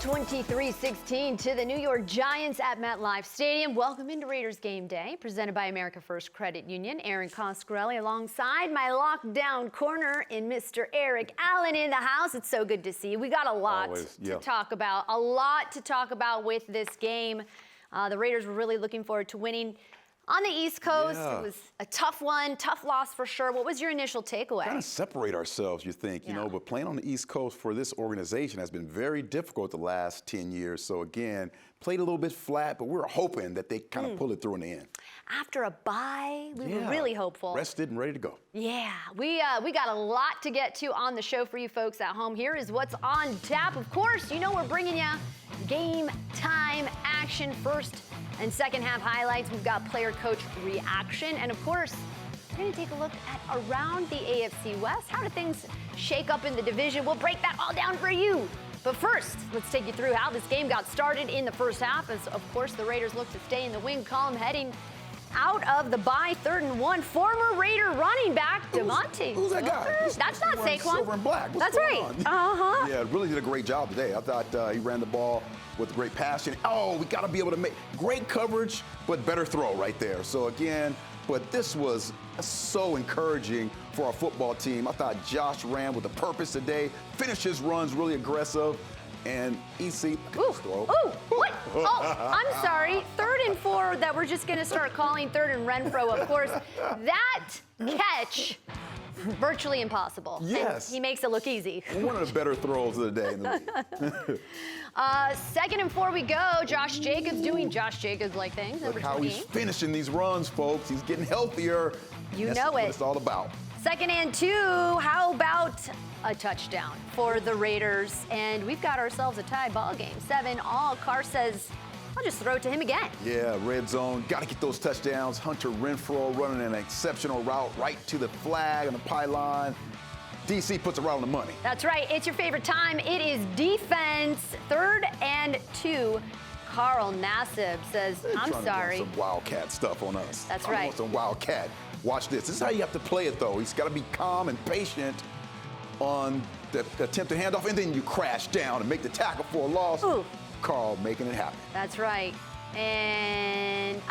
23-16 to the New York Giants at MetLife Stadium. Welcome into Raiders Game Day, presented by America First Credit Union. Erin Coscarelli alongside my lockdown corner in Mr. Eric Allen in the house. It's so good to see you. We got a lot to talk about, with this game. The Raiders were really looking forward to winning on the East Coast. It was a tough one, tough loss for sure. What was your initial takeaway? Kind of separate ourselves, you think, you know, but playing on the East Coast for this organization has been very difficult the last 10 years. So again, played a little bit flat, but we were hoping that they kind of pull it through in the end. After a bye, we were really hopeful. Rested and ready to go. Yeah, we got a lot to get to on the show for you folks at home. Here is what's on tap. Of course, you know we're bringing you game time action, first and second half highlights. We've got player coach reaction. And of course, we're going to take a look at around the AFC West. How do things shake up in the division? We'll break that all down for you. But first, let's take you through how this game got started in the first half. As, of course, the Raiders look to stay in the win column heading out of the bye, 3rd and 1. Former Raider running back, Devontae. Who's that guy? That's not Saquon. Silver and black. What's That's going right. on? Yeah, really did a great job today. I thought he ran the ball with great passion. Oh, we got to be able to make great coverage, but better throw right there. So again, but this was so encouraging for our football team. I thought Josh ran with a purpose today, finished his runs really aggressive, and EC. What? Oh, I'm sorry. 3rd and 4 that we're just going to start calling 3rd and Renfrow, of course. That catch, virtually impossible. Yes. And he makes it look easy. One of the better throws of the day in the league. 2nd and 4 we go. Josh Jacobs doing Josh Jacobs-like things. Look how he's finishing these runs, folks. He's getting healthier. You know That's what it. it's all about. 2nd and 2. How about a touchdown for the Raiders? And we've got ourselves a tie ball game. 7-all. Carr says, I'll just throw it to him again. Yeah, red zone. Got to get those touchdowns. Hunter Renfrow running an exceptional route right to the flag on the pylon. DC puts it right on the money. That's right. It's your favorite time. It is defense. 3rd and 2. Carl Nassib says, I'm sorry. Some Wildcat stuff on us. That's right. Some Wildcat. Watch this. This is how you have to play it, though. He's got to be calm and patient on the attempted handoff, and then you crash down and make the tackle for a loss. Ooh. Carl making it happen. That's right. And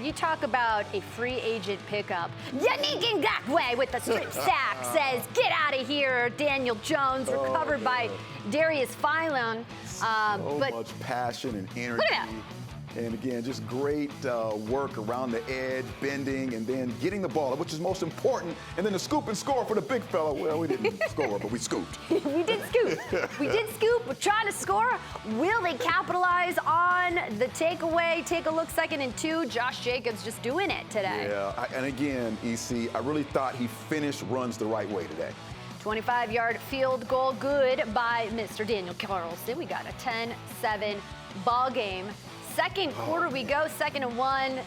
you talk about a free agent pickup. Yannick Ngakoue with the strip sack says, get out of here. Daniel Jones recovered by Darius Philon. But much passion and energy. Look at that. And again, just great work around the edge, bending, and then getting the ball, which is most important. And then the scoop and score for the big fella. Well, we didn't score, but we scooped. We did scoop. We're trying to score. Will they capitalize on the takeaway? Take a look, 2nd and 2. Josh Jacobs just doing it today. Yeah, and again, EC, I really thought he finished runs the right way today. 25-yard field goal, good by Mr. Daniel Carlson. We got a 10-7 ball game. 2nd quarter we go, 2nd and 1.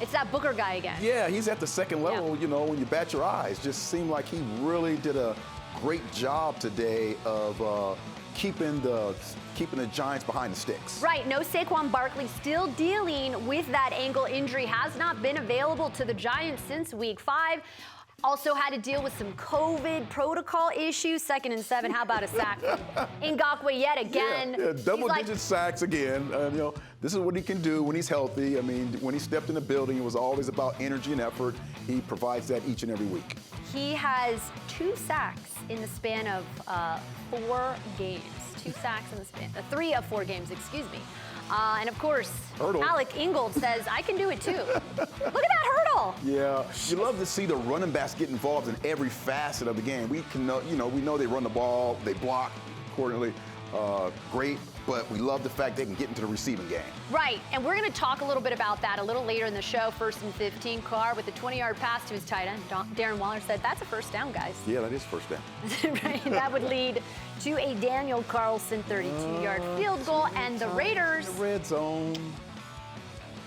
It's that Booker guy again. Yeah, he's at the second level, you know, when you bat your eyes. Just seemed like he really did a great job today of keeping the Giants behind the sticks. Right, no Saquon Barkley, still dealing with that ankle injury. Has not been available to the Giants since week 5. Also had to deal with some COVID protocol issues. 2nd and 7. How about a sack? Ngakoue yet again. Yeah, double-digit sacks again. You know, this is what he can do when he's healthy. I mean, when he stepped in the building, it was always about energy and effort. He provides that each and every week. He has 2 sacks in the span of 4 games. 2 sacks in the span, 3 of 4 games, excuse me. And of course, hurdle. Alec Ingold says, I can do it too. Look at that hurdle. Yeah, you love to see the running backs get involved in every facet of the game. We know they run the ball, they block accordingly. Great, but we love the fact they can get into the receiving game. Right, and we're going to talk a little bit about that a little later in the show. 1st and 15, Carr with a 20-yard pass to his tight end. Darren Waller said, that's a first down, guys. Yeah, that is first down. Right, that would lead to a Daniel Carlson 32-yard field goal, and the Raiders. In the red zone.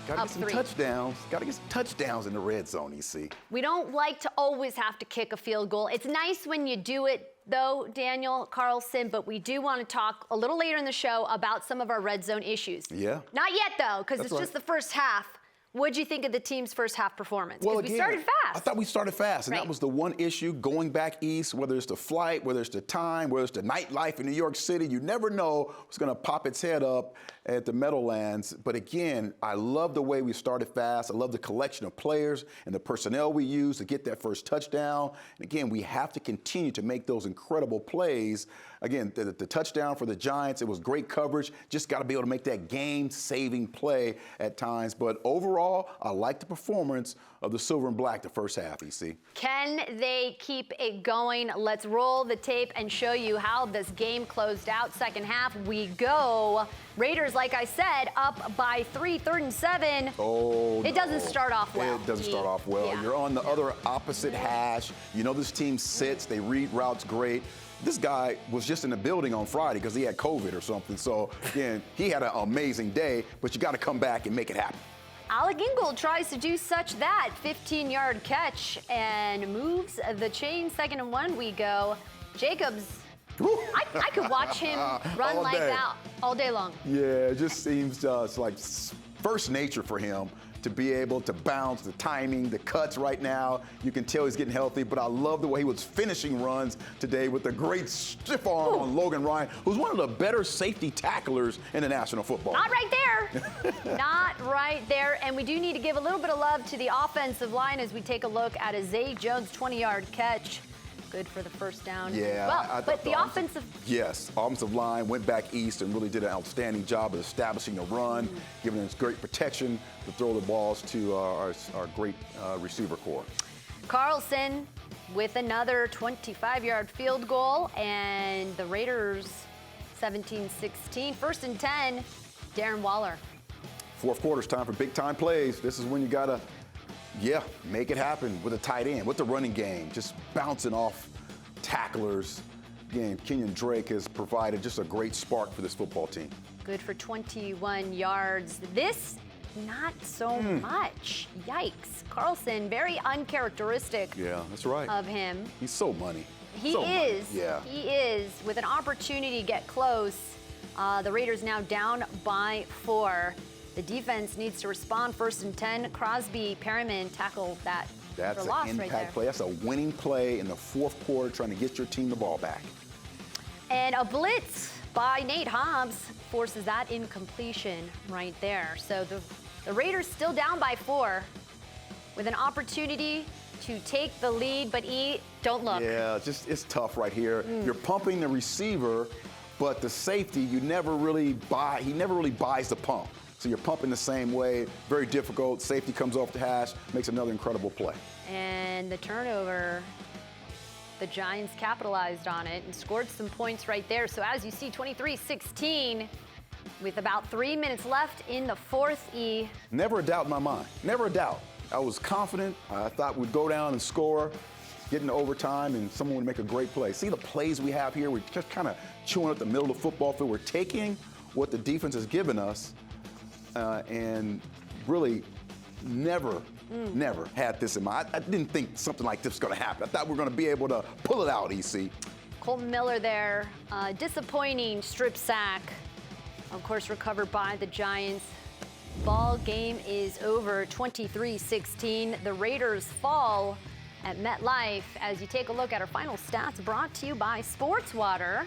Got to get some 3. touchdowns. Got to get some touchdowns in the red zone, you see. We don't like to always have to kick a field goal. It's nice when you do it, though, Daniel Carlson, but we do want to talk a little later in the show about some of our red zone issues. Yeah. Not yet, though, because it's just the first half. What'd you think of the team's first half performance? Because we started fast. I thought we started fast, and that was the one issue going back east, whether it's the flight, whether it's the time, whether it's the nightlife in New York City. You never know what's going to pop its head up at the Meadowlands. But again, I love the way we started fast. I love the collection of players and the personnel we use to get that first touchdown. And again, we have to continue to make those incredible plays. Again, the touchdown for the Giants, it was great coverage. Just got to be able to make that game-saving play at times. But overall, I like the performance of the Silver and Black the first half, EC. Can they keep it going? Let's roll the tape and show you how this game closed out. Second half, we go. Raiders, like I said, up by 3, 3rd and 7. Oh, it doesn't start off well. It doesn't start off well. Yeah. You're on the other opposite hash. You know this team sits. They read routes great. This guy was just in the building on Friday because he had COVID or something. So, again, he had an amazing day, but you got to come back and make it happen. Alec Ingold tries to do such that 15-yard catch and moves the chain. 2nd and 1 we go. Jacobs, I could watch him run like that all day long. Yeah, it just seems it's like first nature for him to be able to bounce, the timing, the cuts right now. You can tell he's getting healthy, but I love the way he was finishing runs today with a great stiff arm on Logan Ryan, who's one of the better safety tacklers in the National Football League. Not right there. Not right there. And we do need to give a little bit of love to the offensive line as we take a look at a Zay Jones 20-yard catch. Good for the first down. Yeah, well, but the offensive... Yes, offensive line went back east and really did an outstanding job of establishing a run, giving us great protection to throw the balls to our great receiver core. Carlson with another 25-yard field goal, and the Raiders 17-16. 1st and 10, Darren Waller. Fourth quarter's time for big-time plays. This is when you got to make it happen with a tight end, with the running game, just bouncing off tacklers. Again, Kenyon Drake has provided just a great spark for this football team. Good for 21 yards. This, not so much. Yikes. Carlson, very uncharacteristic that's right. of him. He's so money. He is. With an opportunity to get close, the Raiders now down by 4. The defense needs to respond. 1st and 10. Crosby, Perriman tackle that That's for loss an right impact there. play. That's a winning play in the fourth quarter, trying to get your team the ball back. And a blitz by Nate Hobbs forces that incompletion right there. So the Raiders still down by 4 with an opportunity to take the lead, but don't look. Yeah, it's tough right here. You're pumping the receiver, but the safety, he never really buys the pump. So you're pumping the same way, very difficult. Safety comes off the hash, makes another incredible play. And the turnover, the Giants capitalized on it and scored some points right there. So as you see, 23-16 with about 3 minutes left in the fourth. Never a doubt in my mind, never a doubt. I was confident. I thought we'd go down and score, get into overtime, and someone would make a great play. See the plays we have here? We're just kind of chewing up the middle of the football field. We're taking what the defense has given us and really never had this in mind. I didn't think something like this was going to happen. I thought we were going to be able to pull it out, EC. Colton Miller there, disappointing strip sack, of course recovered by the Giants. Ball game is over, 23-16. The Raiders fall at MetLife. As you take a look at our final stats, brought to you by Sports Water.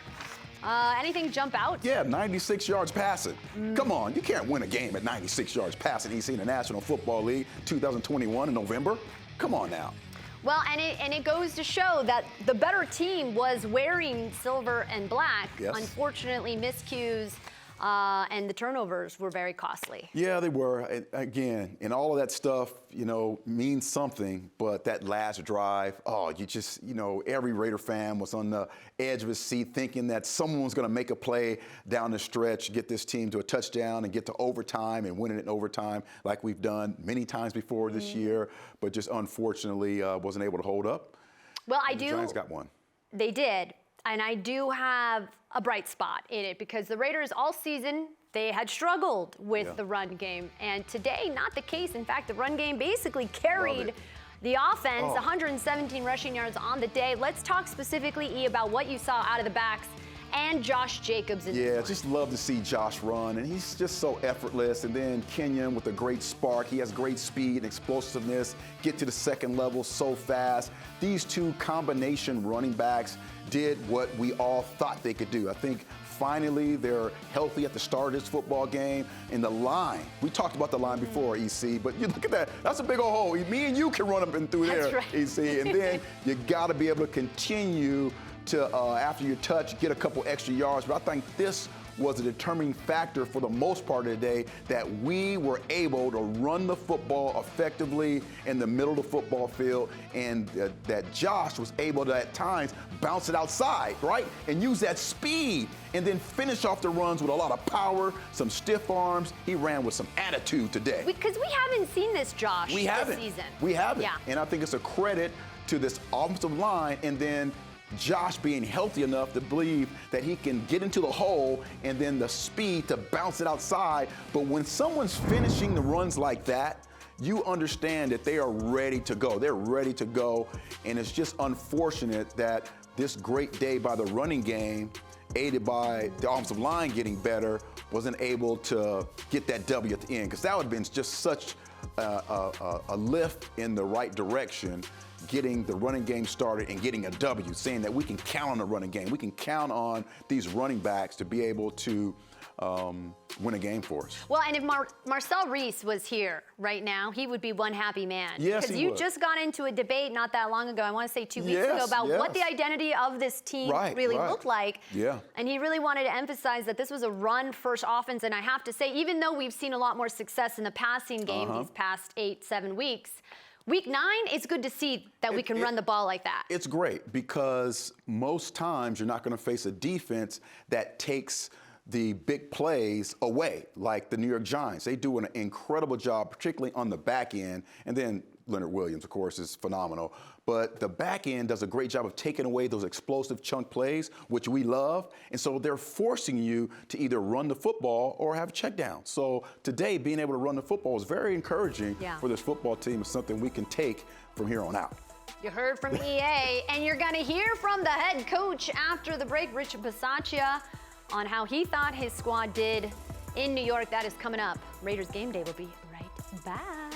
Anything jump out? Yeah, 96 yards passing. Come on, you can't win a game at 96 yards passing, EC, in the National Football League 2021 in November. Come on now. Well, and it goes to show that the better team was wearing silver and black. Yes. Unfortunately, miscues and the turnovers were very costly. Yeah, they were. Again, and all of that stuff, means something, but that last drive, every Raider fan was on the edge of his seat thinking that someone was going to make a play down the stretch, get this team to a touchdown and get to overtime and win it in overtime like we've done many times before this year, but just unfortunately wasn't able to hold up. Well, The Giants got one. They did. And I do have a bright spot in it because the Raiders all season, they had struggled with the run game. And today, not the case. In fact, the run game basically carried the offense, 117 rushing yards on the day. Let's talk specifically, about what you saw out of the backs and Josh Jacobs in Yeah, this just love to see Josh run, and he's just so effortless. And then Kenyon with a great spark. He has great speed and explosiveness, get to the second level so fast. These two combination running backs did what we all thought they could do. I think finally they're healthy at the start of this football game. And the line, we talked about the line before, EC, but you look at that, that's a big old hole. Me and you can run up and through That's there, right. EC. And then you got to be able to continue to, after your touch, get a couple extra yards. But I think this was a determining factor for the most part of the day, that we were able to run the football effectively in the middle of the football field, and that Josh was able to at times bounce it outside, right? And use that speed and then finish off the runs with a lot of power, some stiff arms. He ran with some attitude today. Because we haven't seen this Josh We this haven't. season. We haven't. Yeah. And I think it's a credit to this offensive line, and then Josh being healthy enough to believe that he can get into the hole and then the speed to bounce it outside. But when someone's finishing the runs like that, you understand that they are ready to go. They're ready to go. And it's just unfortunate that this great day by the running game, aided by the offensive line getting better, wasn't able to get that W at the end, because that would have been just such a lift in the right direction, getting the running game started and getting a W, saying that we can count on the running game. We can count on these running backs to be able to win a game for us. Well, and if Marcel Reese was here right now, he would be one happy man. Yes, because he you would. just got into a debate not that long ago, I want to say 2 weeks ago, about what the identity of this team really looked like. Yeah. And he really wanted to emphasize that this was a run-first offense. And I have to say, even though we've seen a lot more success in the passing game these past 8-7 weeks, Week 9, it's good to see that we can run the ball like that. It's great, because most times you're not going to face a defense that takes the big plays away, like the New York Giants. They do an incredible job, particularly on the back end. And then Leonard Williams, of course, is phenomenal. But the back end does a great job of taking away those explosive chunk plays, which we love. And so they're forcing you to either run the football or have a check down. So today, being able to run the football is very encouraging for this football team. It's something we can take from here on out. You heard from EA, and you're going to hear from the head coach after the break, Rich Bisaccia, on how he thought his squad did in New York. That is coming up. Raiders Game Day will be right back.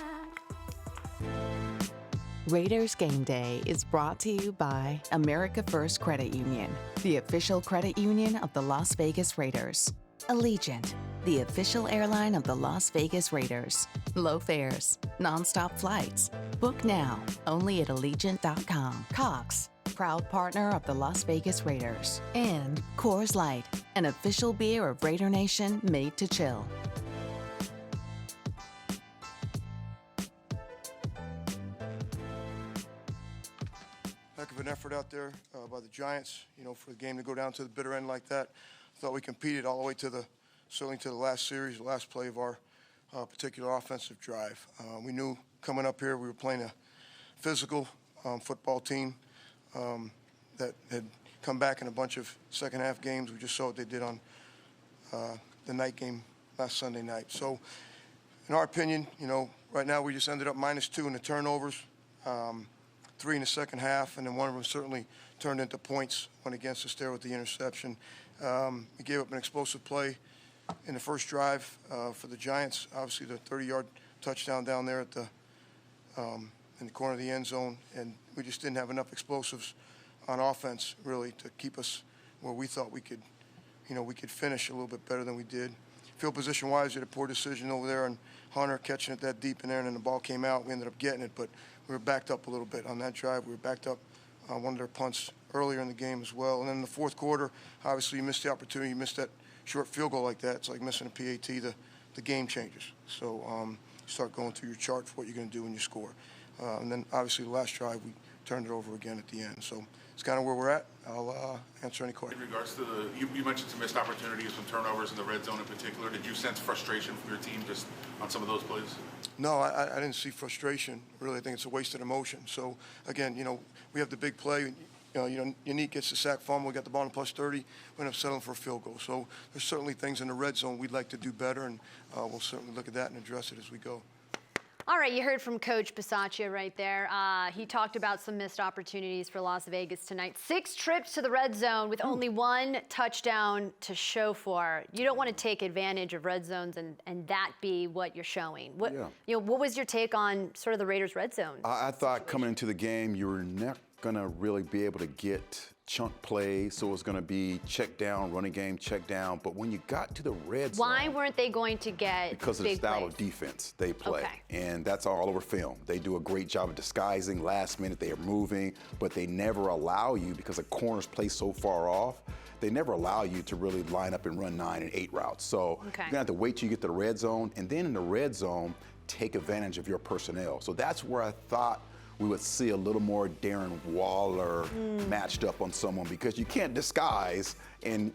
Raiders Game Day is brought to you by America First Credit Union, the official credit union of the Las Vegas Raiders. Allegiant, the official airline of the Las Vegas Raiders. Low fares, nonstop flights. Book now, only at Allegiant.com. Cox, proud partner of the Las Vegas Raiders. And Coors Light, an official beer of Raider Nation made to chill. Heck of an effort out there by the Giants, for the game to go down to the bitter end like that. I thought we competed all the way to certainly to the last series, the last play of our particular offensive drive. We knew coming up here we were playing a physical football team that had come back in a bunch of second half games. We just saw what they did on the night game last Sunday night. So in our opinion, right now we just ended up -2 in the turnovers. 3 in the second half, and then one of them certainly turned into points, went against us there with the interception. We gave up an explosive play in the first drive for the Giants, obviously the 30-yard touchdown down there at in the corner of the end zone, and we just didn't have enough explosives on offense really to keep us where we thought we could, we could finish a little bit better than we did. Field position-wise, we had a poor decision over there, and Hunter catching it that deep in there, and then the ball came out. We ended up getting it, but we were backed up a little bit on that drive. We were backed up on one of their punts earlier in the game as well. And then in the fourth quarter, obviously you missed the opportunity. You missed that short field goal like that. It's like missing a PAT. The game changes. So you start going through your chart for what you're going to do when you score. And then obviously the last drive, we turned it over again at the end. So it's kind of where we're at. I'll answer any questions. In regards to you mentioned some missed opportunities, some turnovers in the red zone in particular. Did you sense frustration from your team just on some of those plays? No, I didn't see frustration. Really, I think it's a wasted emotion. So, again, we have the big play. Unique gets the sack fumble. We got the ball in +30. We end up settling for a field goal. So there's certainly things in the red zone we'd like to do better, and we'll certainly look at that and address it as we go. All right, you heard from Coach Bisaccia right there. He talked about some missed opportunities for Las Vegas tonight. 6 trips to the red zone with only 1 touchdown to show for. You don't want to take advantage of red zones and that be what you're showing. What, what was your take on sort of the Raiders' red zone? I thought coming into the game, you were not going to really be able to get chunk plays, so it was going to be check down, running game, check down. But when you got to the red zone, why weren't they going to get because of the style of defense they play, and that's all over film. They do a great job of disguising. Last minute they are moving, but they never allow you, because the corners play so far off, they never allow you to really line up and run 9 and 8 routes. So you're going to have to wait till you get to the red zone, and then in the red zone, take advantage of your personnel. So that's where I thought we would see a little more Darren Waller matched up on someone, because you can't disguise and,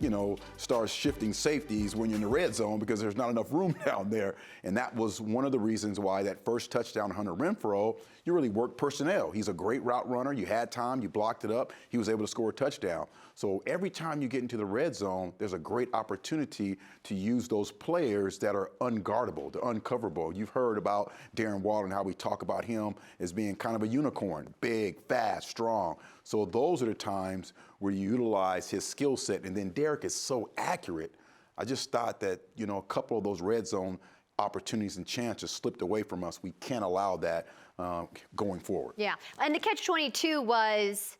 start shifting safeties when you're in the red zone, because there's not enough room down there. And that was one of the reasons why that first touchdown, Hunter Renfrow, you really worked personnel. He's a great route runner. You had time, you blocked it up. He was able to score a touchdown. So every time you get into the red zone, there's a great opportunity to use those players that are unguardable, they're uncoverable. You've heard about Darren Waller and how we talk about him as being kind of a unicorn, big, fast, strong. So those are the times where you utilize his skill set. And then Derek is so accurate. I just thought that, a couple of those red zone opportunities and chances slipped away from us. We can't allow that going forward. Yeah, and the catch-22 was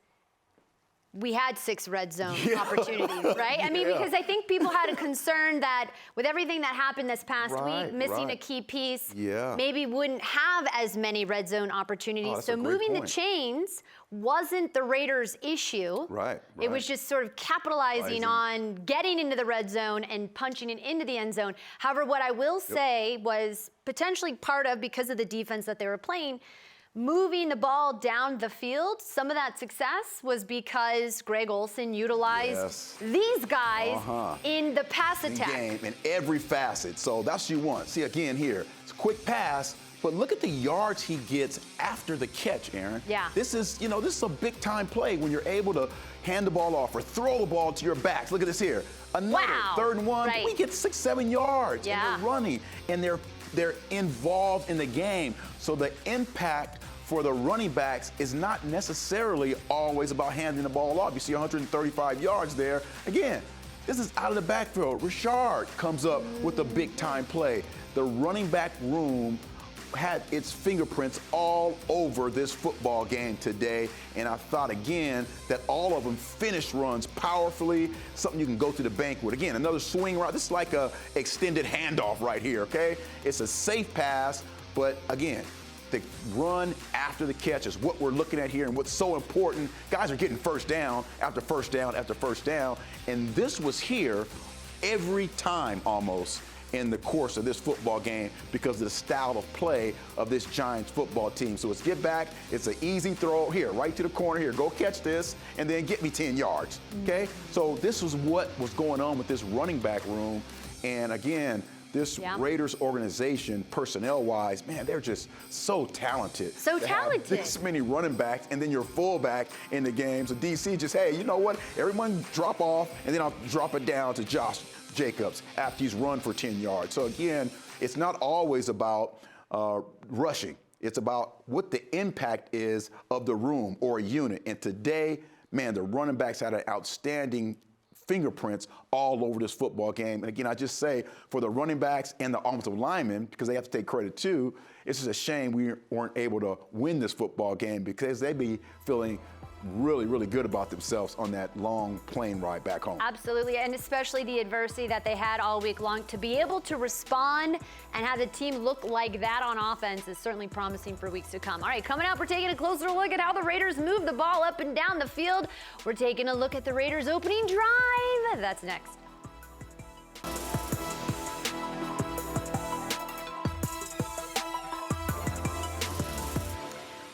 we had 6 red zone opportunities, right? I mean, because I think people had a concern that with everything that happened this past week, missing a key piece, maybe wouldn't have as many red zone opportunities. So moving the chains wasn't the Raiders' issue. It was just sort of capitalizing on getting into the red zone and punching it into the end zone. However, what I will say was potentially part of, because of the defense that they were playing, moving the ball down the field. Some of that success was because Greg Olsen utilized these guys in the pass attack. Game in every facet. So that's what you want. See, again here, it's a quick pass, but look at the yards he gets after the catch, Erin. This is, this is a big time play when you're able to hand the ball off or throw the ball to your backs. Look at this here. Another 3rd and 1. We get 6-7 yards and they're running, and they're involved in the game. So the impact for the running backs is not necessarily always about handing the ball off. You see 135 yards there. Again, this is out of the backfield. Richard comes up with a big-time play. The running back room had its fingerprints all over this football game today, and I thought again that all of them finished runs powerfully, something you can go to the bank with. Again, another swing route. This is like a extended handoff right here, okay? It's a safe pass, but again, the run after the catch is what we're looking at here, and what's so important. Guys are getting first down after first down after first down, and this was here every time almost in the course of this football game because of the style of play of this Giants football team. So it's get back, it's an easy throw here, right to the corner here, go catch this, and then get me 10 yards, okay? So this was what was going on with this running back room, and again, this Raiders organization, personnel-wise, man, they're just so talented. So talented. This many running backs, and then your fullback in the game. So DC just, hey, you know what? Everyone drop off, and then I'll drop it down to Josh Jacobs after he's run for 10 yards. So again, it's not always about rushing. It's about what the impact is of the room or a unit. And today, man, the running backs had an outstanding fingerprints all over this football game. And again, I just say for the running backs and the offensive linemen, because they have to take credit too, it's just a shame we weren't able to win this football game because they'd be feeling really, really good about themselves on that long plane ride back home. Absolutely, and especially the adversity that they had all week long. To be able to respond and have the team look like that on offense is certainly promising for weeks to come. All right, coming up, we're taking a closer look at how the Raiders move the ball up and down the field. We're taking a look at the Raiders' opening drive. That's next.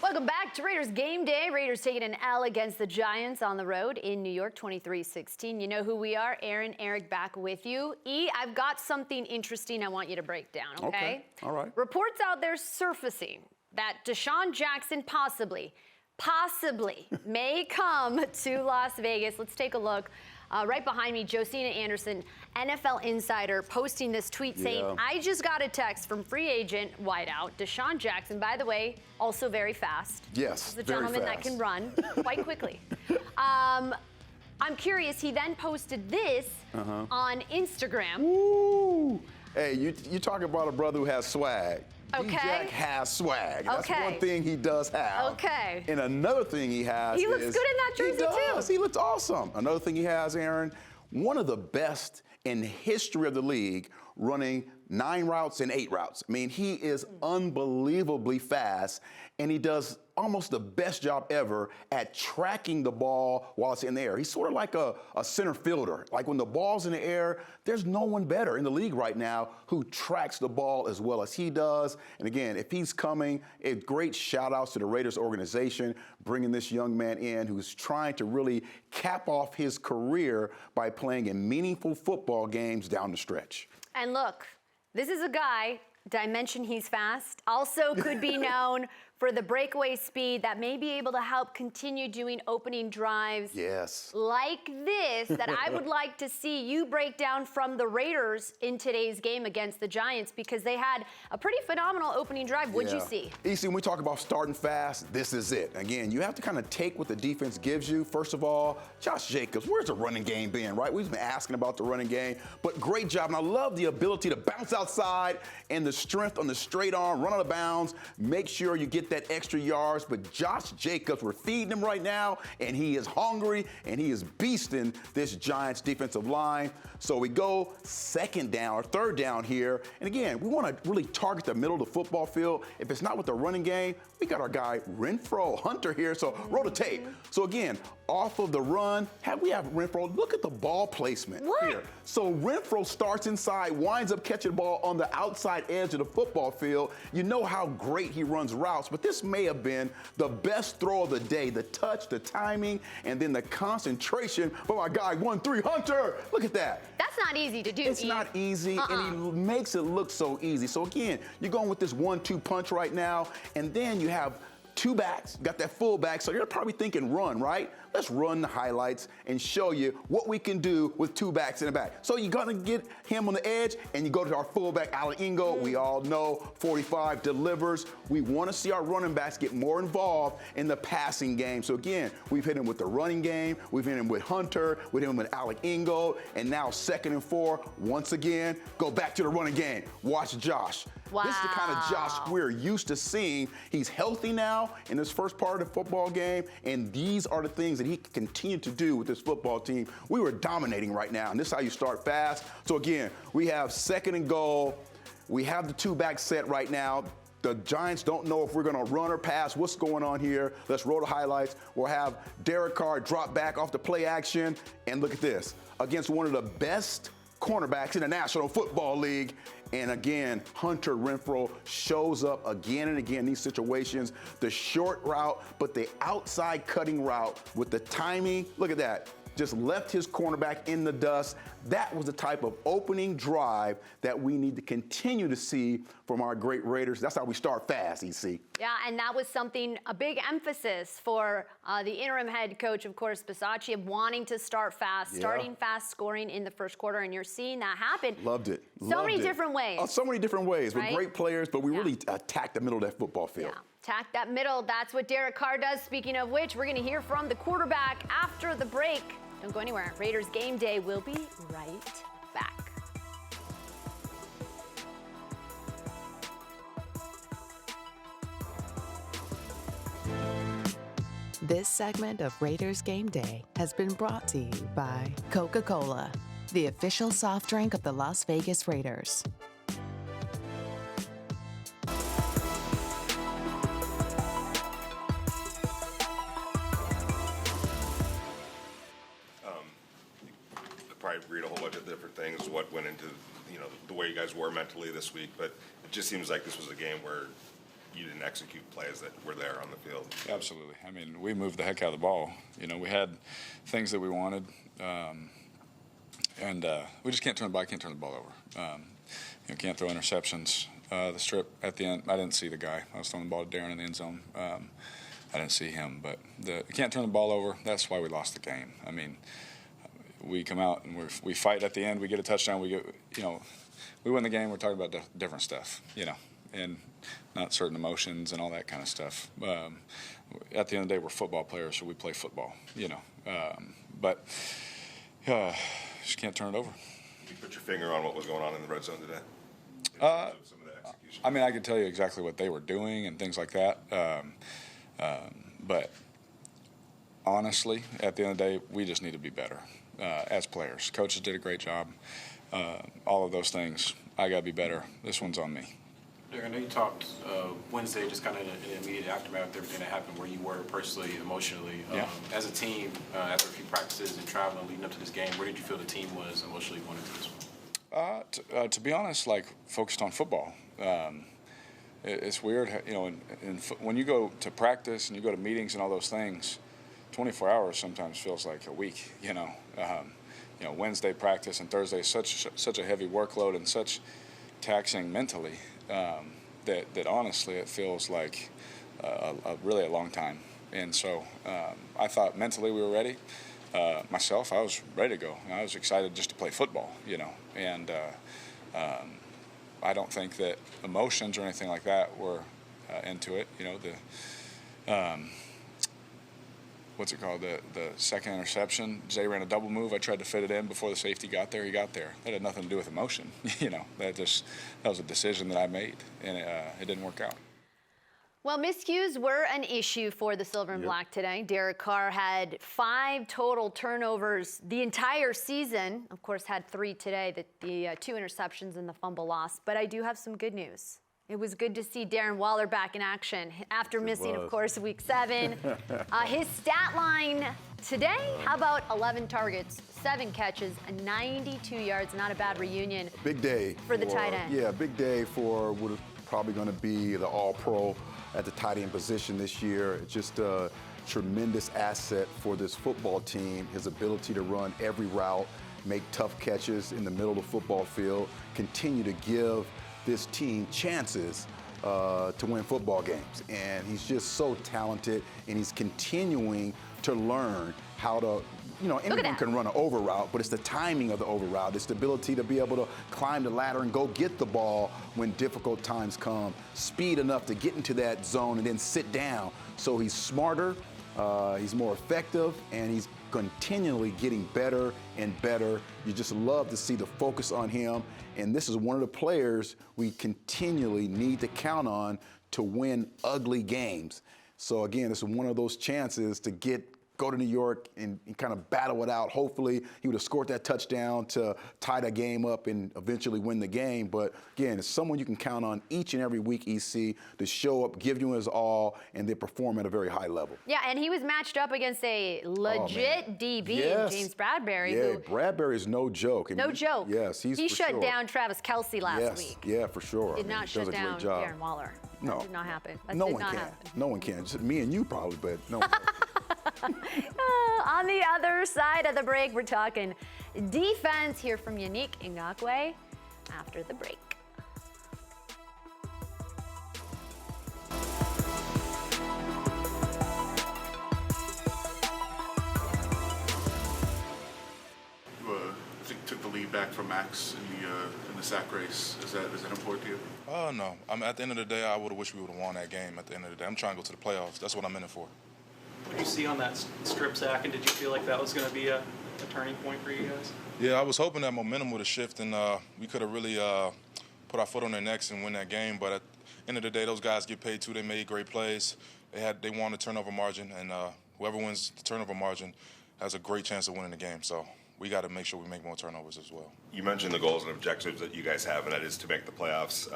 Welcome back to Raiders Game Day. Raiders taking an L against the Giants on the road in New York, 23-16. You know who we are. Aaron, Eric back with you. E, I've got something interesting I want you to break down, okay? All right. Reports out there surfacing that Deshaun Jackson possibly may come to Las Vegas. Let's take a look. Right behind me, Josina Anderson, NFL Insider, posting this tweet saying, I just got a text from free agent wideout Deshaun Jackson, by the way, also very fast. Yes, the gentleman that can run quite quickly. I'm curious, he then posted this on Instagram. Ooh. Hey, you talking about a brother who has swag. Okay. D-Jack has swag. That's one thing he does have. Okay. And another thing he has He looks good in that jersey, too. He looks awesome. Another thing he has, Aaron, one of the best in the history of the league running 9 routes and 8 routes. I mean, he is unbelievably fast, and he does almost the best job ever at tracking the ball while it's in the air. He's sort of like a center fielder. Like when the ball's in the air, there's no one better in the league right now who tracks the ball as well as he does. And again, if he's coming, great shout outs to the Raiders organization, bringing this young man in who's trying to really cap off his career by playing in meaningful football games down the stretch. And look, this is a guy, did I mention he's fast? Also could be known for the breakaway speed that may be able to help continue doing opening drives like this that I would like to see you break down from the Raiders in today's game against the Giants, because they had a pretty phenomenal opening drive. What'd you see? Easy, when we talk about starting fast, this is it. Again, you have to kind of take what the defense gives you. First of all, Josh Jacobs, where's the running game been, right? We've been asking about the running game, but great job. And I love the ability to bounce outside and the strength on the straight arm, run out of bounds, make sure you get that extra yards. But Josh Jacobs, we're feeding him right now, and he is hungry, and he is beasting this Giants defensive line. So we go second down or third down here. And again, we want to really target the middle of the football field. If it's not with the running game, we got our guy Renfrow, Hunter here. So roll the tape. So again, off of the run, we have Renfrow. Look at the ball placement here. So Renfrow starts inside, winds up catching the ball on the outside edge of the football field. You know how great he runs routes, but this may have been the best throw of the day. The touch, the timing, and then the concentration for my guy 1-3 Hunter. Look at that. That's not easy to do. It's not easy, and he makes it look so easy. So again, you're going with this 1-2 punch right now, and then you have 2 backs, got that full back, so you're probably thinking run, right? Let's run the highlights and show you what we can do with 2 backs in the back. So you're gonna get him on the edge, and you go to our fullback, Alec Ingo. We all know 45 delivers. We wanna see our running backs get more involved in the passing game. So again, we've hit him with the running game, we've hit him with Hunter, we've hit him with Alec Ingo, and now 2nd and 4, once again, go back to the running game. Watch Josh. Wow. This is the kind of Josh we're used to seeing. He's healthy now in this first part of the football game, and these are the things that he can continue to do with this football team. We were dominating right now, and this is how you start fast. So again, we have 2nd and goal. We have the 2 back set right now. The Giants don't know if we're going to run or pass. What's going on here? Let's roll the highlights. We'll have Derek Carr drop back off the play action, and look at this. Against one of the best cornerbacks in the National Football League. And again, Hunter Renfrow shows up again and again in these situations. The short route, but the outside cutting route with the timing. Look at that. Just left his cornerback in the dust. That was the type of opening drive that we need to continue to see from our great Raiders. That's how we start fast, EC. Yeah, and that was a big emphasis for the interim head coach, of course, Bisaccia, wanting to start fast, starting fast, scoring in the first quarter, and you're seeing that happen. Loved it. So many different ways. So many different ways with right? great players, but we really attacked the middle of that football field. Yeah. Attack that middle. That's what Derek Carr does. Speaking of which, we're going to hear from the quarterback after the break. Don't go anywhere. Raiders Game Day will be right back. This segment of Raiders Game Day has been brought to you by Coca-Cola, the official soft drink of the Las Vegas Raiders. Probably read a whole bunch of different things, what went into, the way you guys were mentally this week, but it just seems like this was a game where you didn't execute plays that were there on the field. Absolutely. I mean, we moved the heck out of the ball. We had things that we wanted, and we just can't turn the ball over. Can't throw interceptions. The strip at the end, I didn't see the guy. I was throwing the ball to Darren in the end zone. I didn't see him, but you can't turn the ball over. That's why we lost the game. I mean, we come out and we fight at the end. We get a touchdown. We win the game. We're talking about different stuff, and not certain emotions and all that kind of stuff. At the end of the day, we're football players, so we play football, but just can't turn it over. Can you put your finger on what was going on in the red zone today? Some of the execution. I mean, I can tell you exactly what they were doing and things like that. But honestly, at the end of the day, we just need to be better as players. Coaches did a great job. All of those things, I got to be better. This one's on me. Darren, I know you talked Wednesday, just kind of in the immediate aftermath of everything that happened, where you were personally, emotionally. As a team, after a few practices and traveling leading up to this game, where did you feel the team was emotionally going into this one? To be honest, focused on football. It's weird, when you go to practice and you go to meetings and all those things, 24 hours sometimes feels like a week. Wednesday practice and Thursday is such a heavy workload and such taxing mentally that honestly it feels like really a long time. And so I thought mentally we were ready. Myself, I was ready to go. I was excited just to play football, and I don't think that emotions or anything like that were into it. What's it called? The second interception, Zay ran a double move. I tried to fit it in before the safety got there. He got there. That had nothing to do with emotion. That was a decision that I made, and it didn't work out. Well, miscues were an issue for the Silver and Black today. Derek Carr had 5 total turnovers the entire season. Of course, had 3 today, the 2 interceptions and the fumble loss. But I do have some good news. It was good to see Darren Waller back in action after missing, of course, week 7. His stat line today, how about 11 targets, 7 catches, and 92 yards? Not a bad reunion. Big day for the tight end. Yeah, big day for what is probably going to be the All-Pro at the tight end position this year. Just a tremendous asset for this football team. His ability to run every route, make tough catches in the middle of the football field, continue to give this team chances to win football games. And he's just so talented, and he's continuing to learn how to, anyone can run an over route, but it's the timing of the over route. It's the ability to be able to climb the ladder and go get the ball when difficult times come. Speed enough to get into that zone and then sit down. So he's smarter, he's more effective, and he's continually getting better and better. You just love to see the focus on him. And this is one of the players we continually need to count on to win ugly games. So again, this is one of those chances to go to New York and kind of battle it out. Hopefully, he would have scored that touchdown to tie that game up and eventually win the game. But again, it's someone you can count on each and every week, EC, to show up, give you his all, and they perform at a very high level. Yeah, and he was matched up against a legit DB, James Bradbury. Yeah, Bradbury is no joke. No joke. Yes, he shut down Travis Kelce last week. Yeah, for sure. Did not shut down Darren Waller. No. That did not happen. That no did one not can. happen. No one can. Just me and you probably, but no one. On the other side of the break, we're talking defense. Hear from Yannick Ngakoue after the break. I think took the lead back from Max in the sack race. Is that important to you? No. At the end of the day, I would have wished we would have won that game. At the end of the day, I'm trying to go to the playoffs. That's what I'm in it for. What did you see on that strip sack, and did you feel like that was going to be a turning point for you guys? Yeah, I was hoping that momentum would have shifted, and we could have really put our foot on their necks and win that game. But at the end of the day, those guys get paid too. They made great plays. They won the turnover margin, and whoever wins the turnover margin has a great chance of winning the game. So we got to make sure we make more turnovers as well. You mentioned the goals and objectives that you guys have, and that is to make the playoffs.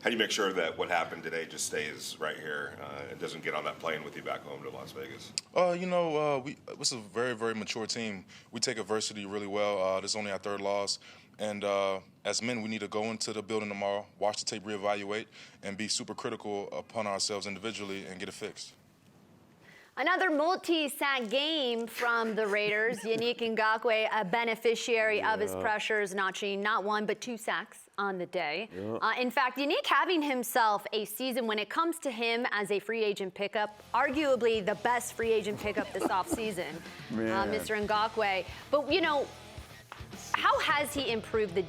How do you make sure that what happened today just stays right here and doesn't get on that plane with you back home to Las Vegas? This is a very, very mature team. We take adversity really well. This is only our 3rd loss. And as men, we need to go into the building tomorrow, watch the tape, reevaluate, and be super critical upon ourselves individually and get it fixed. Another multi-sack game from the Raiders. Yannick Ngakoue, a beneficiary of his pressures, notching not 1 but 2 sacks on the day. Yeah. In fact, unique having himself a season when it comes to him as a free agent pickup, arguably the best free agent pickup this offseason, Mr. Ngakoue. But, you know, how has he improved the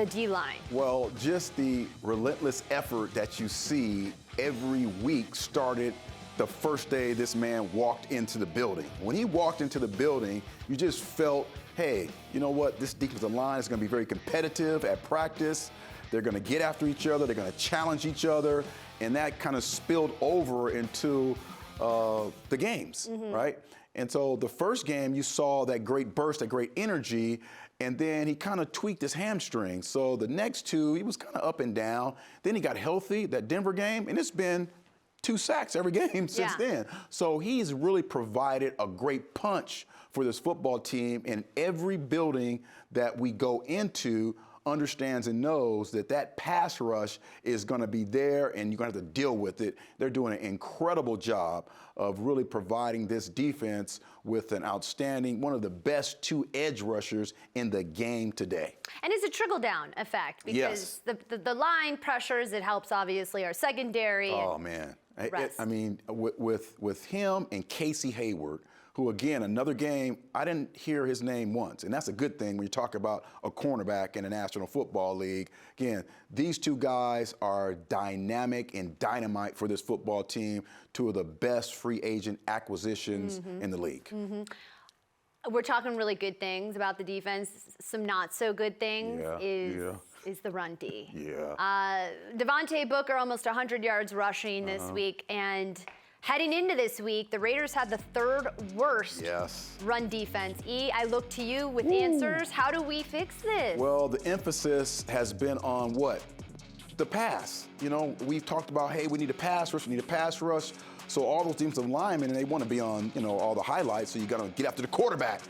D-line? Well, just the relentless effort that you see every week started the first day this man walked into the building. When he walked into the building, you just felt, hey, you know what? This defensive line is going to be very competitive at practice. They're going to get after each other. They're going to challenge each other. And that kind of spilled over into the games, right? And so the first game, you saw that great burst, that great energy, and then he kind of tweaked his hamstring. So the next two, he was kind of up and down. Then he got healthy, that Denver game, and it's been 2 sacks every game since then. So he's really provided a great punch for this football team, and every building that we go into understands and knows that that pass rush is going to be there and you're going to have to deal with it. They're doing an incredible job of really providing this defense with an outstanding, one of the best 2 edge rushers in the game today. And it's a trickle-down effect because the line pressures, it helps obviously our secondary. Oh, man. I mean, with him and Casey Hayward, who, again, another game, I didn't hear his name once. And that's a good thing when you talk about a cornerback in the National Football League. Again, these 2 guys are dynamic and dynamite for this football team, 2 of the best free agent acquisitions in the league. We're talking really good things about the defense. Some not so good things is the run D. Devontae Booker almost 100 yards rushing this week, and heading into this week, the Raiders had the 3rd worst run defense. E, I look to you with answers. How do we fix this? Well, the emphasis has been on what? The pass. You know, we've talked about, hey, we need a pass rush, we need a pass rush. So all those defensive linemen, and they want to be on, you know, all the highlights, so you got to get after the quarterback.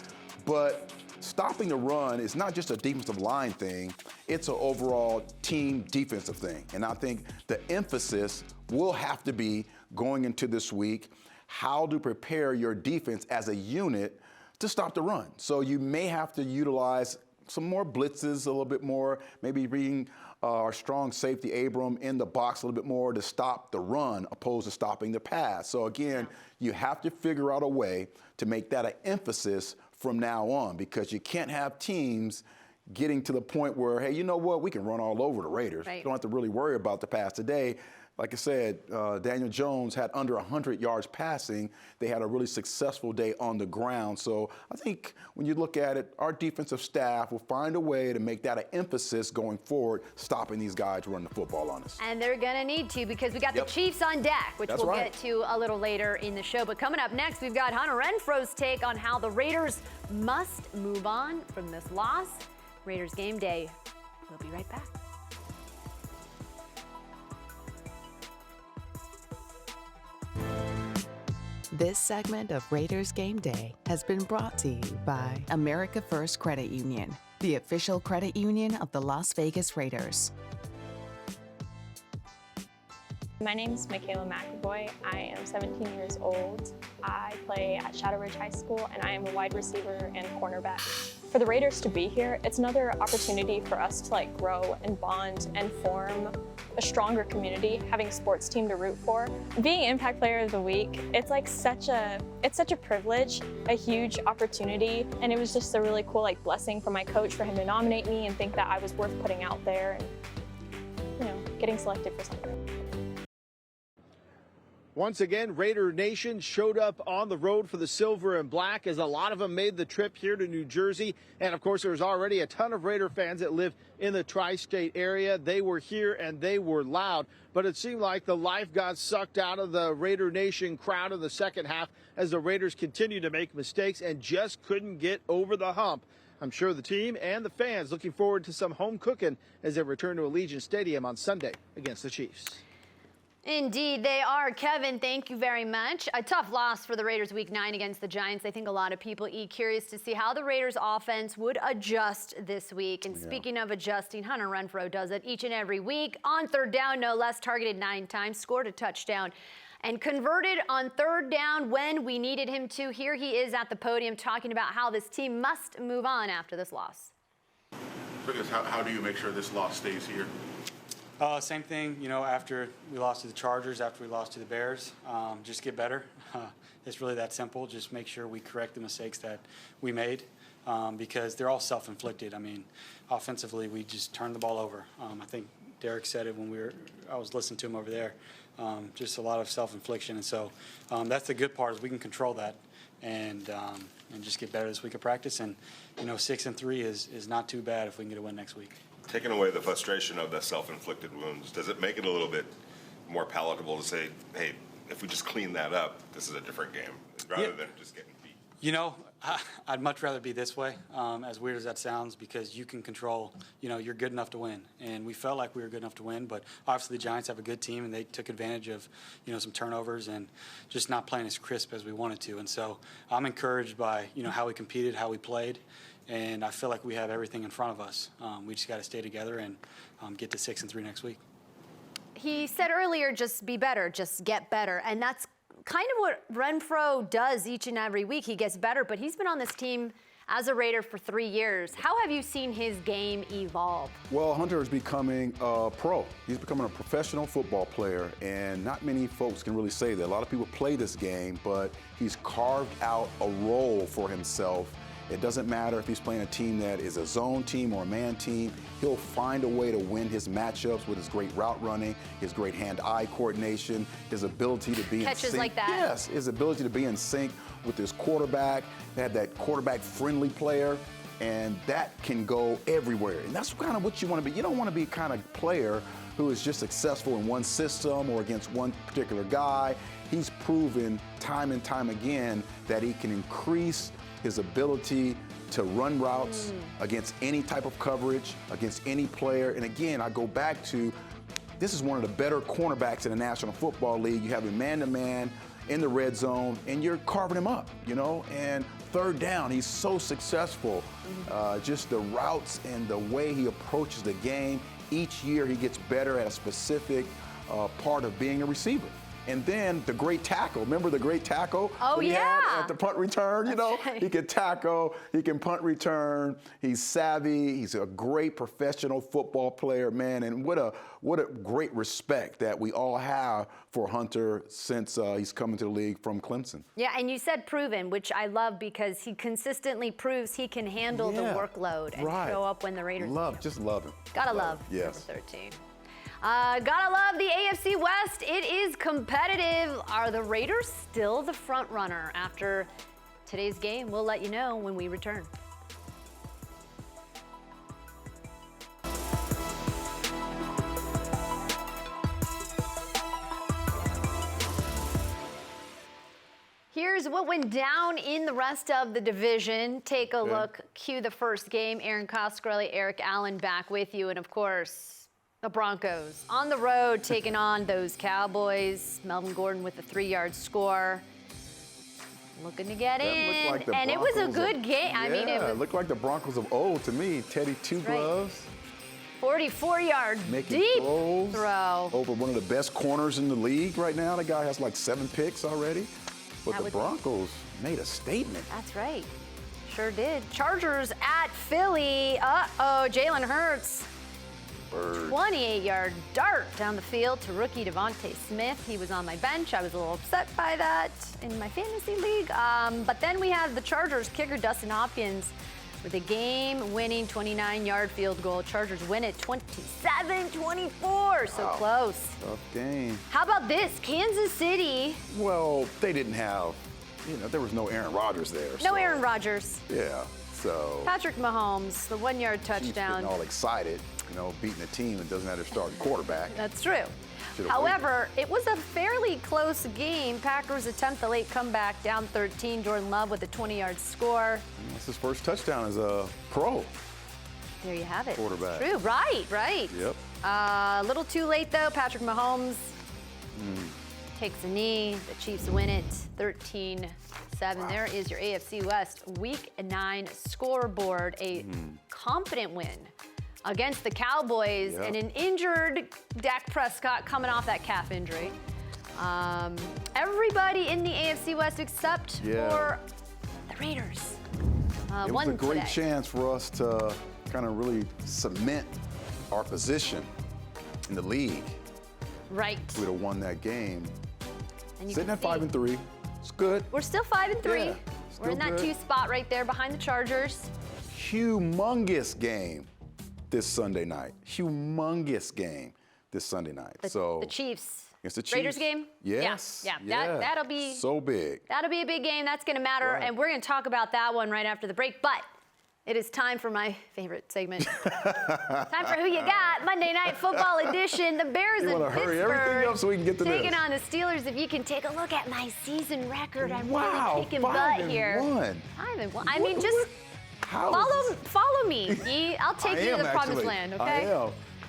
But stopping the run is not just a defensive line thing, it's an overall team defensive thing. And I think the emphasis will have to be going into this week, how to prepare your defense as a unit to stop the run. So you may have to utilize some more blitzes, a little bit more, maybe bring our strong safety Abram in the box a little bit more to stop the run opposed to stopping the pass. So again, you have to figure out a way to make that an emphasis from now on, because you can't have teams getting to the point where, hey, you know what, we can run all over the Raiders. You don't have to really worry about the pass today. Like I said, Daniel Jones had under 100 yards passing. They had a really successful day on the ground. So I think when you look at it, our defensive staff will find a way to make that an emphasis going forward, stopping these guys running the football on us. And they're going to need to, because we got the Chiefs on deck, which we'll get to a little later in the show. But coming up next, we've got Hunter Renfrow's take on how the Raiders must move on from this loss. Raiders Game Day. We'll be right back. This segment of Raiders Game Day has been brought to you by America First Credit Union, the official credit union of the Las Vegas Raiders. My name is Michaela McAvoy. I am 17 years old. I play at Shadow Ridge High School, and I am a wide receiver and cornerback. For the Raiders to be here, it's another opportunity for us to grow and bond and form a stronger community, having a sports team to root for. Being Impact Player of the Week, it's such a privilege, a huge opportunity, and it was just a really cool blessing from my coach for him to nominate me and think that I was worth putting out there and getting selected for something. Once again, Raider Nation showed up on the road for the silver and black, as a lot of them made the trip here to New Jersey. And of course, there's already a ton of Raider fans that live in the tri-state area. They were here and they were loud, but it seemed like the life got sucked out of the Raider Nation crowd in the second half as the Raiders continued to make mistakes and just couldn't get over the hump. I'm sure the team and the fans looking forward to some home cooking as they return to Allegiant Stadium on Sunday against the Chiefs. Indeed, they are. Kevin, thank you very much. A tough loss for the Raiders Week 9 against the Giants. I think a lot of people curious to see how the Raiders offense would adjust this week. And speaking of adjusting, Hunter Renfrow does it each and every week. On third down, no less, targeted 9 times, scored a touchdown, and converted on third down when we needed him to. Here he is at the podium talking about how this team must move on after this loss. How do you make sure this loss stays here? Same thing, after we lost to the Chargers, after we lost to the Bears, just get better. It's really that simple. Just make sure we correct the mistakes that we made because they're all self-inflicted. I mean, offensively, we just turned the ball over. I think Derek said it when I was listening to him over there. Just a lot of self-infliction. And so that's the good part is we can control that and just get better this week of practice. And, 6-3 is not too bad if we can get a win next week. Taking away the frustration of the self-inflicted wounds, does it make it a little bit more palatable to say, hey, if we just clean that up, this is a different game, rather than just getting beat? I'd much rather be this way, as weird as that sounds, because you can control, you're good enough to win. And we felt like we were good enough to win, but obviously the Giants have a good team, and they took advantage of, some turnovers and just not playing as crisp as we wanted to. And so I'm encouraged by, how we competed, how we played. And I feel like we have everything in front of us. We just got to stay together and get to 6-3 next week. He said earlier, just be better, just get better. And that's kind of what Renfrow does each and every week. He gets better, but he's been on this team as a Raider for 3 years. How have you seen his game evolve? Well, Hunter is becoming a pro. He's becoming a professional football player, and not many folks can really say that. A lot of people play this game, but he's carved out a role for himself. It doesn't matter if he's playing a team that is a zone team or a man team. He'll find a way to win his matchups with his great route running, his great hand-eye coordination, his ability to be in sync. Catches like that. Yes, his ability to be in sync with his quarterback. They have that quarterback-friendly player, and that can go everywhere. And that's kind of what you want to be. You don't want to be kind of player who is just successful in one system or against one particular guy. He's proven time and time again that he can increase his ability to run routes against any type of coverage, against any player. And again, I go back to, this is one of the better cornerbacks in the National Football League. You have him man-to-man in the red zone, and you're carving him up, and third down, he's so successful. Just the routes and the way he approaches the game. Each year he gets better at a specific part of being a receiver. And then the great tackle. Remember the great tackle? Oh, he yeah. had at the punt return, Right. He can tackle, he can punt return, he's savvy, he's a great professional football player, man. And what a great respect that we all have for Hunter since he's coming to the league from Clemson. Yeah, and you said proven, which I love because he consistently proves he can handle the workload and show up when the Raiders Just love him. Gotta love yes. number 13. Gotta love the AFC West. It is competitive. Are the Raiders still the front runner after today's game? We'll let you know when we return. Here's what went down in the rest of the division. Take a look. Cue the first game. Erin Coscarelli, Eric Allen back with you. And, of course, the Broncos on the road taking on those Cowboys. Melvin Gordon with a 3-yard score. Looking to get in. Like and it was a good game. Yeah, I mean, it looked like the Broncos of old to me. Teddy Two Gloves. 44-yard deep throw. Over one of the best corners in the league right now. The guy has like 7 picks already. But the Broncos made a statement. That's right. Sure did. Chargers at Philly. Uh-oh, Jalen Hurts. 28-yard dart down the field to rookie Devontae Smith. He was on my bench. I was a little upset by that in my fantasy league. But then we have the Chargers kicker Dustin Hopkins with a game-winning 29-yard field goal. Chargers win it 27-24. So close. Tough game. How about this? Kansas City. Well, they didn't have, there was no Aaron Rodgers there. No Aaron Rodgers. Yeah, so. Patrick Mahomes, the 1-yard touchdown. Getting all excited, beating a team that doesn't have their starting quarterback. That's true. However, it was a fairly close game. Packers attempt the late comeback, down 13. Jordan Love with a 20-yard score. That's his first touchdown as a pro. There you have it. Quarterback. True, right. Yep. A little too late, though. Patrick Mahomes takes a knee. The Chiefs win it 13-7. There is your AFC West Week 9 scoreboard. A confident win against the Cowboys and an injured Dak Prescott coming off that calf injury. Everybody in the AFC West except for the Raiders. It was a great chance for us to kind of really cement our position in the league. Right. We'd have won that game. And you Sitting can at see 5-3. It's good. We're still 5-3. Yeah, We're in that good. 2 spot right there behind the Chargers. Humongous game this Sunday night. Humongous game this Sunday night. The Chiefs. Against the Chiefs. Raiders game? Yes. Yeah. That'll be so big. That'll be a big game. That's going to matter. Right. And we're going to talk about that one right after the break. But it is time for my favorite segment. Time for Who You Got, Monday Night Football Edition. The Bears You in want to hurry Pittsburgh everything up so we can get to taking this. on the Steelers. If you can take a look at my season record, I'm Wow, really kicking butt here. 5-1. 5-1. I mean, just follow me. E. I'll take you to the promised land, okay?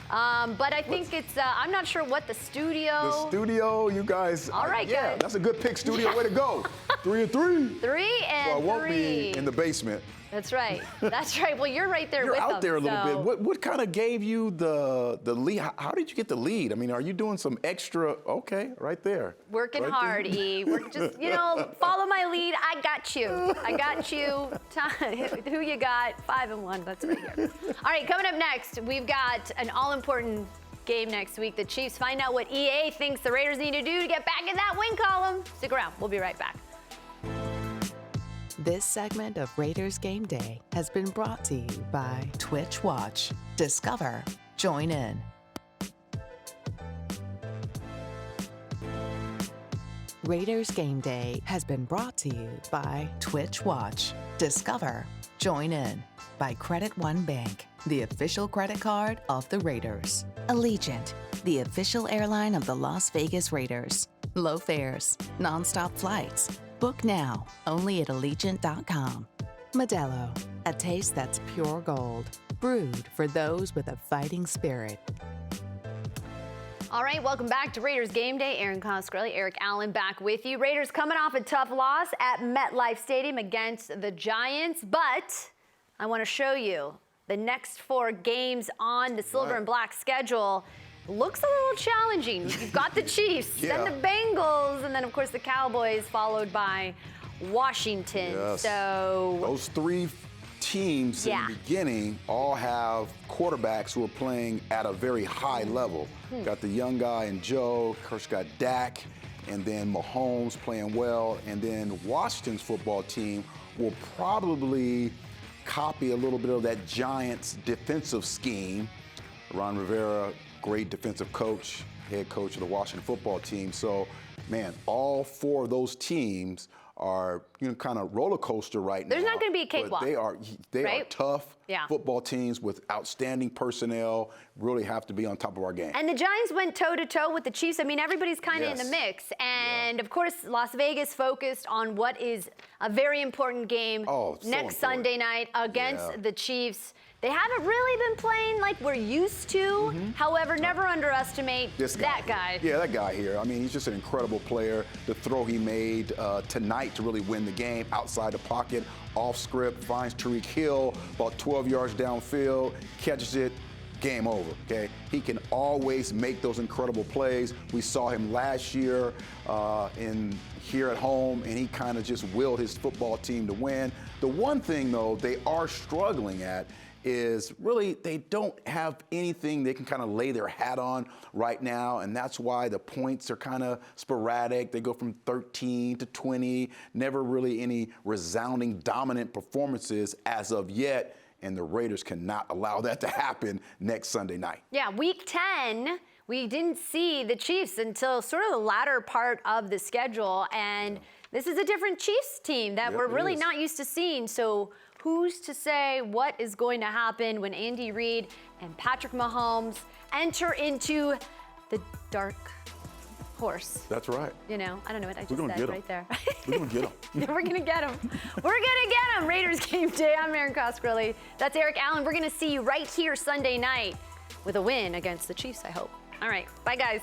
I am. But I think I'm not sure what the studio. The studio, you guys. All right, yeah, guys. that's a good pick, studio. Way to go. 3-3. 3 and So I won't 3. be in the basement. That's right. That's right. Well, you're right there You're with them. out there a little so. bit. What kind of gave you the lead? How did you get the lead? I mean, are you doing some extra? Okay, right there. Working right hard, there. E. We're just, follow my lead. I got you. I got you. Who you got? 5-1. That's right here. All right, coming up next, we've got an all-important game next week. The Chiefs find out what EA thinks the Raiders need to do to get back in that win column. Stick around. We'll be right back. This segment of Raiders Game Day has been brought to you by Twitch Watch. Discover. Join in. Raiders Game Day has been brought to you by Twitch Watch. Discover. Join in. By Credit One Bank, the official credit card of the Raiders. Allegiant, the official airline of the Las Vegas Raiders. Low fares, nonstop flights. Book now, only at Allegiant.com. Modelo, a taste that's pure gold. Brewed for those with a fighting spirit. All right, welcome back to Raiders Game Day. Erin Coscarelli, Eric Allen back with you. Raiders coming off a tough loss at MetLife Stadium against the Giants, but I want to show you the next 4 games on the silver and black schedule. Looks a little challenging. You've got the Chiefs, then the Bengals, and then, of course, the Cowboys, followed by Washington. Yes. So those 3 teams in the beginning all have quarterbacks who are playing at a very high level. Got the young guy in Joe, of course got Dak, and then Mahomes playing well, and then Washington's football team will probably copy a little bit of that Giants defensive scheme. Ron Rivera, great defensive coach, head coach of the Washington football team. So, man, all 4 of those teams are kind of roller coaster right now. There's not going to be a cakewalk. They are tough football teams with outstanding personnel. Really have to be on top of our game. And the Giants went toe-to-toe with the Chiefs. I mean, everybody's kind of in the mix. And, of course, Las Vegas focused on what is a very important game next Sunday night against the Chiefs. They haven't really been playing like we're used to. However, never underestimate that guy. Yeah, that guy here. I mean, he's just an incredible player. The throw he made tonight to really win the game outside the pocket, off script, finds Tyreek Hill about 12 yards downfield, catches it, game over, okay? He can always make those incredible plays. We saw him last year here at home, and he kind of just willed his football team to win. The one thing, though, they are struggling at is really they don't have anything they can kind of lay their hat on right now, and that's why the points are kind of sporadic. They go from 13 to 20, never really any resounding dominant performances as of yet, and the Raiders cannot allow that to happen next Sunday night. Yeah, week 10, we didn't see the Chiefs until sort of the latter part of the schedule, and this is a different Chiefs team that we're really not used to seeing. So who's to say what is going to happen when Andy Reid and Patrick Mahomes enter into the dark horse? That's right. I don't know what I just said right there. We're going to get them. Yeah, we're going to get them. We're going to get them. Raiders Game Day. I'm Erin Coscarelli. That's Eric Allen. We're going to see you right here Sunday night with a win against the Chiefs, I hope. All right. Bye, guys.